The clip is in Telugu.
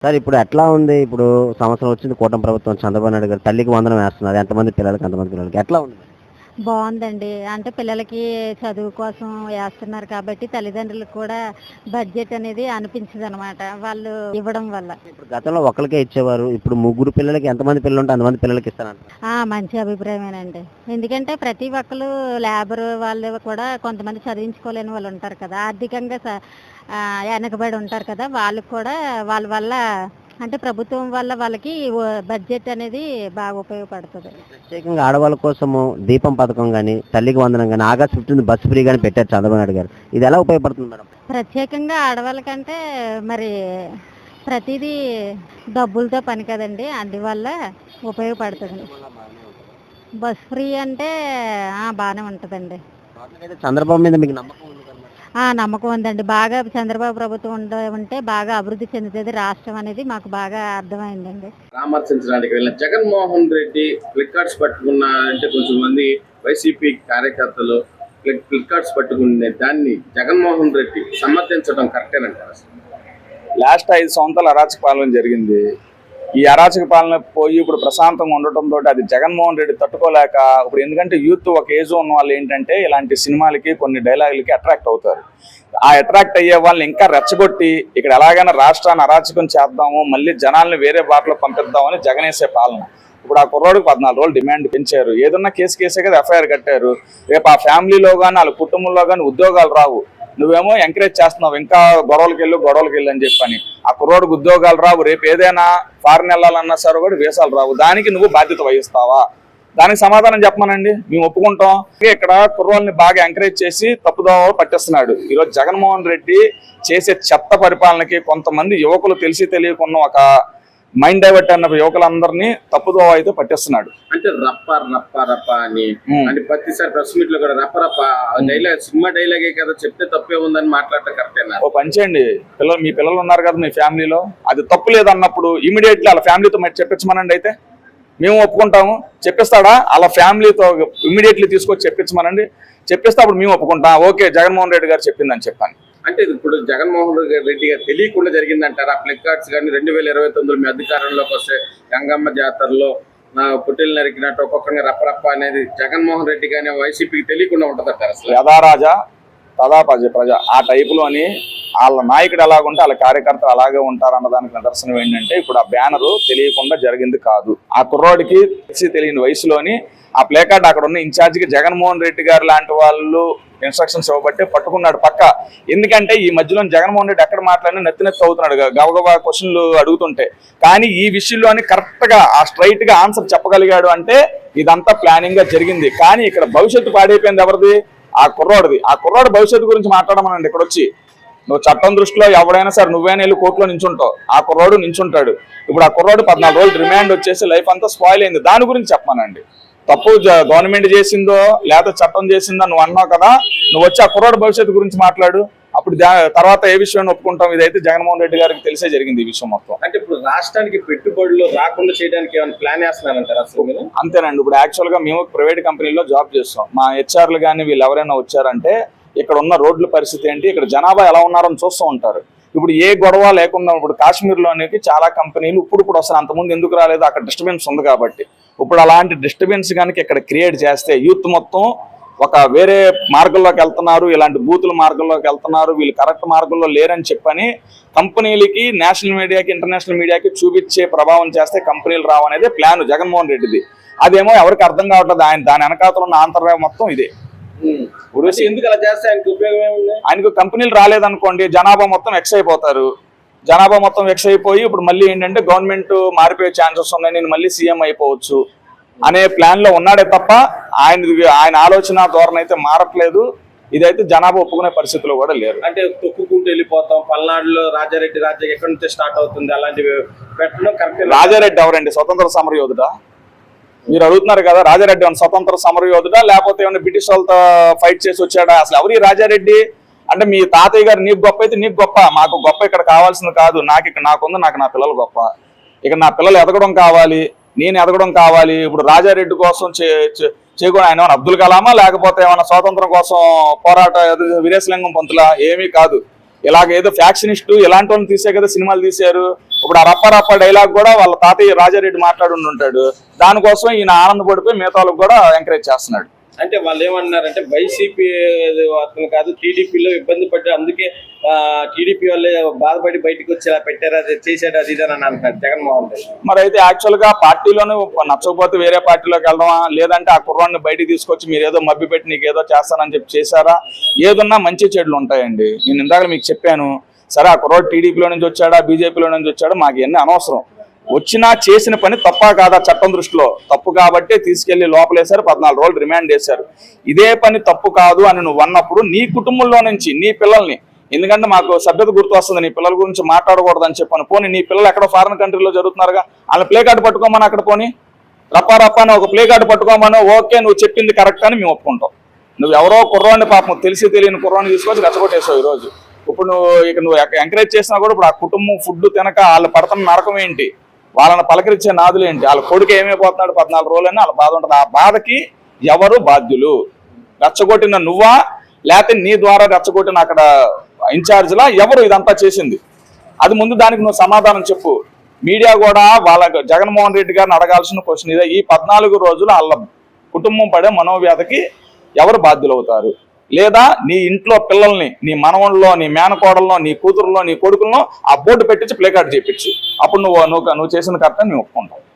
సార్ ఇప్పుడు ఎట్లా ఉంది? ఇప్పుడు సంవత్సరం వచ్చింది కూటమి ప్రభుత్వం, చంద్రబాబు నాయుడు గారు తల్లికి వందనం వేస్తున్నారు. ఎంతమంది పిల్లలకి అంతమంది పిల్లలకి. ఎట్లా ఉంది? బావుందండి. అంటే పిల్లలకి చదువు కోసం వేస్తున్నారు కాబట్టి తల్లిదండ్రులకు కూడా బడ్జెట్ అనేది అనిపించదనమాట. వాళ్ళు ఇవ్వడం వల్ల. ఇప్పుడు గతంలో ఒక్కళ్ళకే ఇచ్చేవారు. ఇప్పుడు ముగ్గురు పిల్లలకి ఎంతమంది పిల్లలుంటే అంతమంది పిల్లలకి ఇస్తారంట. మంచి అభిప్రాయమేనండి. ఎందుకంటే ప్రతి ఒక్కళ్ళు లేబర్ వాళ్ళు కూడా కొంతమంది చదివించుకోలేని వాళ్ళు ఉంటారు కదా! ఆర్థికంగా వెనకబడి ఉంటారు కదా! వాళ్ళకి కూడా వాళ్ళ వల్ల అంటే ప్రభుత్వం వల్ల వాళ్ళకి బడ్జెట్ అనేది బాగా ఉపయోగపడుతది. ప్రత్యేకంగా ఆడవాళ్ళ కోసము దీపం పథకం గాని, తల్లికి వందనం గాని, ఆగస్టు 15 బస్సు ఫ్రీ గాని పెట్టారు చంద్రబాబు నాయుడు గారు. ఇది ఎలా ఉపయోగపడుతుంది మేడం? ప్రత్యేకంగా ఆడవాళ్ళకంటే మరి ప్రతిదీ డబ్బులతో పని కదండీ! అందువల్ల ఉపయోగపడుతుంది. బస్ ఫ్రీ అంటే బానే ఉంటదండి. అయితే చంద్రబాబు మీద మీకు నమ్మకం ఉంది కదా మేడం? నమ్మకం ఉందండి. బాగా చంద్రబాబు ప్రభుత్వం ఉంటే బాగా అభివృద్ధి చెందుతది రాష్ట్రం అనేది మాకు బాగా అర్థమైందండి. పరామర్శించడానికి వెళ్ళిన జగన్మోహన్ రెడ్డి ప్లికార్డ్స్ పట్టుకున్నారంటే కొంచెం మంది వైసీపీ కార్యకర్తలు ప్లికార్డ్స్ పట్టుకునే దాన్ని జగన్మోహన్ రెడ్డి సమర్థించడం కరెక్టేనంటారు. లాస్ట్ 5 సంవత్సరాలు అరాచక పాలన జరిగింది. ఈ అరాచక పాలన పోయి ఇప్పుడు ప్రశాంతంగా ఉండటంతో అది జగన్మోహన్ రెడ్డి తట్టుకోలేక ఇప్పుడు ఎందుకంటే యూత్ ఒక ఏజ్ ఉన్న వాళ్ళు ఏంటంటే ఇలాంటి సినిమాలకి కొన్ని డైలాగులకి అట్రాక్ట్ అవుతారు. ఆ అట్రాక్ట్ అయ్యే వాళ్ళని ఇంకా రెచ్చగొట్టి ఇక్కడ ఎలాగైనా రాష్ట్రాన్ని అరాచకం చేద్దాము, మళ్ళీ జనాల్ని వేరే బాటలో పంపిద్దామని జగనేసే పాలన. ఇప్పుడు ఆ కుర్రోడికి 14 రోజులు డిమాండ్ పెంచారు. ఏదన్నా కేసే కదా ఎఫ్ఐఆర్ కట్టారు. రేపు ఆ ఫ్యామిలీలో కానీ వాళ్ళ కుటుంబంలో కానీ ఉద్యోగాలు రావు. నువ్వేమో ఎంకరేజ్ చేస్తున్నావు ఇంకా గొడవలకి వెళ్ళు అని చెప్పని. ఆ కుర్రోడికి ఉద్యోగాలు రావు. రేపు ఏదైనా ఫారెన్ వెళ్ళాలన్నా సరే కూడా వీసాలు రావు. దానికి నువ్వు బాధ్యత వహిస్తావా? దానికి సమాధానం చెప్పమనండి, మేము ఒప్పుకుంటాం. ఇక్కడ కుర్రోళ్ళని బాగా ఎంకరేజ్ చేసి తప్పుదోవ పట్టిస్తున్నాడు. ఈరోజు జగన్మోహన్ రెడ్డి చేసే చెత్త పరిపాలనకి కొంతమంది యువకులు తెలిసి తెలియకున్న ఒక మైండ్ డైవర్ట్ అన్న యువకులందరినీ తప్పుదోవ అయితే పట్టిస్తున్నాడు. అంటే రప్ప రప్ప రప్ప అని ప్రతిసారి ప్రెస్ మీట్ లో కూడా రప్ప రప్ప డైలాగ్, సినిమా డైలాగే కదా, చెప్తే తప్పే ఉందని మాట్లాడటం కరెక్టేనా? ఓ పని చేయండి, మీ పిల్లలు ఉన్నారు కదా మీ ఫ్యామిలీలో, అది తప్పు లేదన్నప్పుడు ఇమీడియట్లీ వాళ్ళ ఫ్యామిలీతో మరి చెప్పించమనండి. అయితే మేము ఒప్పుకుంటాము. చెప్పిస్తాడా? వాళ్ళ ఫ్యామిలీతో ఇమీడియట్లీ తీసుకొచ్చి చెప్పించమనండి. చెప్పిస్తే అప్పుడు మేము ఒప్పుకుంటాం. ఓకే జగన్మోహన్ రెడ్డి గారు చెప్పిందని చెప్పాను. అంటే ఇప్పుడు జగన్మోహన్ రెడ్డి గారు తెలియకుండా జరిగిందంటారా? ప్లికార్డ్స్ కానీ 2029 మీ అధికారంలోకి వస్తే గంగమ్మ జాతరలో నా పుట్టిలు నరికినట్టు ఒక్కొక్కరిని రప్పరప్ప అనేది జగన్మోహన్ రెడ్డి కానీ వైసీపీకి తెలియకుండా ఉంటుందంటారు. అసలు యథారాజా తదా ప్రజ ఆ టైపులోని వాళ్ళ నాయకుడు ఎలాగుంటే వాళ్ళ కార్యకర్తలు అలాగే ఉంటారు అన్నదానికి నిదర్శనం ఏంటంటే ఇప్పుడు ఆ బ్యానరు తెలియకుండా జరిగింది కాదు. ఆ కుర్రోడికి తెలియని వయసులోని ఆ ప్లేకార్డ్ అక్కడ ఉన్న ఇన్ఛార్జికి జగన్మోహన్ రెడ్డి గారు లాంటి వాళ్ళు ఇన్స్ట్రక్షన్స్ ఇవ్వబట్టే పట్టుకున్నాడు పక్క. ఎందుకంటే ఈ మధ్యలో జగన్మోహన్ రెడ్డి ఎక్కడ మాట్లాడినా నెత్తి అవుతున్నాడు గబగబా క్వశ్చన్లు అడుగుతుంటే. కానీ ఈ విషయంలోని కరెక్ట్ గా ఆ స్ట్రైట్ గా ఆన్సర్ చెప్పగలిగాడు అంటే ఇదంతా ప్లానింగ్ గా జరిగింది. కానీ ఇక్కడ భవిష్యత్తు పాడైపోయింది ఎవరిది? ఆ కుర్రోడిది. ఆ కుర్రోడు భవిష్యత్తు గురించి మాట్లాడమనండి. ఇక్కడ వచ్చి నువ్వు చట్టం దృష్టిలో ఎవడైనా సరే నువ్వైనా వెళ్ళి కోర్టులో నించుంటావు, ఆ కుర్రోడు నించుంటాడు. ఇప్పుడు ఆ కుర్రోడు 14 రోజులు రిమాండ్ వచ్చేసి లైఫ్ అంతా స్పాయిల్ అయింది. దాని గురించి చెప్పమనండి. తప్పు గవర్నమెంట్ చేసిందో లేకపోతే చట్టం చేసిందో నువ్వు అన్నావు కదా, నువ్వు వచ్చి ఆ కుర్రోడు భవిష్యత్తు గురించి మాట్లాడు. అప్పుడు తర్వాత ఏ విషయాన్ని ఒప్పుకుంటాం. ఇదైతే జగన్మోహన్ రెడ్డి గారికి తెలిసే జరిగింది ఈ విషయం మొత్తం. అంటే ఇప్పుడు రాష్ట్రానికి పెట్టుబడులు రాకుండా చేయడానికి ఏమైనా ప్లాన్ చేస్తున్నారంటారు అసలు మీరు? అంతేనండి. ఇప్పుడు యాక్చువల్ గా మేము ప్రైవేట్ కంపెనీలో జాబ్ చేస్తాం. మా హెచ్ఆర్లు కానీ వీళ్ళు ఎవరైనా వచ్చారంటే ఇక్కడ ఉన్న రోడ్ల పరిస్థితి ఏంటి, ఇక్కడ జనాభా ఎలా ఉన్నారని చూస్తూ ఉంటారు. ఇప్పుడు ఏ గొడవ లేకుండా ఇప్పుడు కాశ్మీర్లోనికి చాలా కంపెనీలు ఇప్పుడు వస్తారు. అంతకుముందు ఎందుకు రాలేదు? అక్కడ డిస్టర్బెన్స్ ఉంది కాబట్టి. ఇప్పుడు అలాంటి డిస్టర్బెన్స్ కనుక ఇక్కడ క్రియేట్ చేస్తే యూత్ మొత్తం ఒక వేరే మార్గంలోకి వెళ్తున్నారు, ఇలాంటి బూతుల మార్గంలోకి వెళ్తున్నారు, వీళ్ళు కరెక్ట్ మార్గంలో లేరని చెప్పని కంపెనీలకి నేషనల్ మీడియాకి ఇంటర్నేషనల్ మీడియాకి చూపించే ప్రభావం చేస్తే కంపెనీలు రావనేది ప్లాన్ జగన్మోహన్ రెడ్డిది. అదేమో ఎవరికి అర్థం కావట్లేదు. దాని వెనకాతలు ఉన్న ఆంతర్యం మొత్తం ఇదే. ఎందుకు అలా చేస్తే ఆయనకు ఉపయోగం ఏముంది? ఆయనకు కంపెనీలు రాలేదనుకోండి, జనాభా మొత్తం ఎక్స్ అయిపోతారు. జనాభా మొత్తం ఎక్స్ అయిపోయి ఇప్పుడు మళ్ళీ ఏంటంటే గవర్నమెంట్ మారిపోయే ఛాన్సెస్ ఉన్నాయి, నేను మళ్ళీ సీఎం అయిపోవచ్చు అనే ప్లాన్ లో ఉన్నాడే తప్ప ఆయన ఆలోచన ధోరణి అయితే మారట్లేదు. ఇదైతే జనాభా ఒప్పుకునే పరిస్థితిలో కూడా లేరు. అంటే తొక్కుకుంటూ వెళ్ళిపోతాం. పల్నాడులో రాజారెడ్డి రాజ్యం ఎక్కడి నుంచి స్టార్ట్ అవుతుంది, అలాంటివి పెట్టడం కరెక్ట్. రాజారెడ్డి ఎవరండి? స్వతంత్ర సమరయోధుడా? మీరు అడుగుతున్నారు కదా, రాజారెడ్డి ఏమన్నా స్వతంత్ర సమరయోధుడా లేకపోతే ఏమన్నా బ్రిటిష్ వాళ్ళతో ఫైట్ చేసి వచ్చాడా? అసలు ఎవరి రాజారెడ్డి అంటే మీ తాతయ్య గారు నీకు గొప్ప అయితే నీకు గొప్ప, మాకు గొప్ప ఇక్కడ కావాల్సింది కాదు. నాకుంది, నాకు నా పిల్లలు గొప్ప. ఇక నా పిల్లలు ఎదగడం కావాలి, నేను ఎదగడం కావాలి. ఇప్పుడు రాజారెడ్డి కోసం చేయకుండా ఆయన ఏమైనా అబ్దుల్ కలామా లేకపోతే ఏమైనా స్వాతంత్రం కోసం పోరాట వీరేశలింగం పంతులా? ఏమీ కాదు. ఇలాగ ఏదో ఫ్యాక్షనిస్టు ఇలాంటి వాళ్ళని తీసే కదా సినిమాలు తీశారు. ఇప్పుడు ఆ రప్ప రప్ప డైలాగ్ కూడా వాళ్ళ తాతయ్య రాజారెడ్డి మాట్లాడి ఉంటాడు. దానికోసం ఈయన ఆనందపడిపోయి మిగతా వాళ్ళకి కూడా ఎంకరేజ్ చేస్తున్నాడు. అంటే వాళ్ళు ఏమన్నారంటే వైసీపీ అతను కాదు టీడీపీలో ఇబ్బంది పడ్డారు, అందుకే టీడీపీ వాళ్ళే బాధపడి బయటకు వచ్చి ఇలా పెట్టారు, అది చేశాడు, అది ఇదని అని అంటున్నారు జగన్మోహన్ రెడ్డి. మరి అయితే యాక్చువల్ గా పార్టీలోనే నచ్చకపోతే వేరే పార్టీలోకి వెళ్దామా, లేదంటే ఆ కుర్రాన్ని బయటికి తీసుకొచ్చి మీరు ఏదో మభ్య పెట్టి నీకు ఏదో చేస్తానని చెప్పి చేశారా? ఏదన్నా మంచి చెడులు ఉంటాయండి. నేను ఇందాక మీకు చెప్పాను. సరే ఆ కుర్రాడు టీడీపీలో నుంచి వచ్చాడా బీజేపీలో నుంచి వచ్చాడా మాకు ఇవన్నీ అనవసరం. వచ్చినా చేసిన పని తప్పా కాదా చట్టం దృష్టిలో తప్పు కాబట్టి తీసుకెళ్లి లోపలేశారు, 14 రోజులు రిమాండ్ చేశారు. ఇదే పని తప్పు కాదు అని నువ్వు అన్నప్పుడు నీ కుటుంబంలో నుంచి నీ పిల్లల్ని, ఎందుకంటే మాకు సభ్యత గుర్తు వస్తుంది, నీ పిల్లల గురించి మాట్లాడకూడదని చెప్పాను. పోనీ నీ పిల్లలు ఎక్కడో ఫారిన్ కంట్రీలో జరుగుతున్నారుగా, వాళ్ళ ప్లే కార్డు పట్టుకోమని అక్కడ పోనీ రప్ప అని ఒక ప్లే కార్డు పట్టుకోమని, ఓకే నువ్వు చెప్పింది కరెక్ట్ అని మేము ఒప్పుకుంటాం. నువ్వు ఎవరో కుర్రాన్ని పాపం తెలిసి తెలియని కుర్రాన్ని తీసుకొచ్చి రెచ్చగొట్టేసావు ఈరోజు. ఇప్పుడు నువ్వు ఎంకరేజ్ చేసినా కూడా ఇప్పుడు ఆ కుటుంబం ఫుడ్ తినక వాళ్ళు పడుతున్న నరకం ఏంటి, వాళ్ళని పలకరించే నాదులు ఏంటి, వాళ్ళ కొడుకు ఏమైపోతున్నాడు 14 రోజులైనా వాళ్ళ బాధ ఉంటుంది. ఆ బాధకి ఎవరు బాధ్యులు? రెచ్చగొట్టిన నువ్వా, లేకపోతే నీ ద్వారా రెచ్చగొట్టిన అక్కడ ఇన్ఛార్జ్లా, ఎవరు ఇదంతా చేసింది? అది ముందు దానికి నువ్వు సమాధానం చెప్పు. మీడియా కూడా వాళ్ళ జగన్మోహన్ రెడ్డి గారిని అడగాల్సిన క్వశ్చన్ ఇదే, ఈ 14 రోజులు వాళ్ళ కుటుంబం పడే మనోవ్యాధికి ఎవరు బాధ్యులు అవుతారు? లేదా నీ ఇంట్లో పిల్లల్ని, నీ మనవల్లో, నీ మేనకోడల్లో, నీ కూతురులో, నీ కొడుకుల్లో ఆ బోర్డు పెట్టించి ప్లే కార్డు చేయించు. అప్పుడు నువ్వు చేసిన కరెక్ట్ అని మేము ఒప్పుకుంటాం.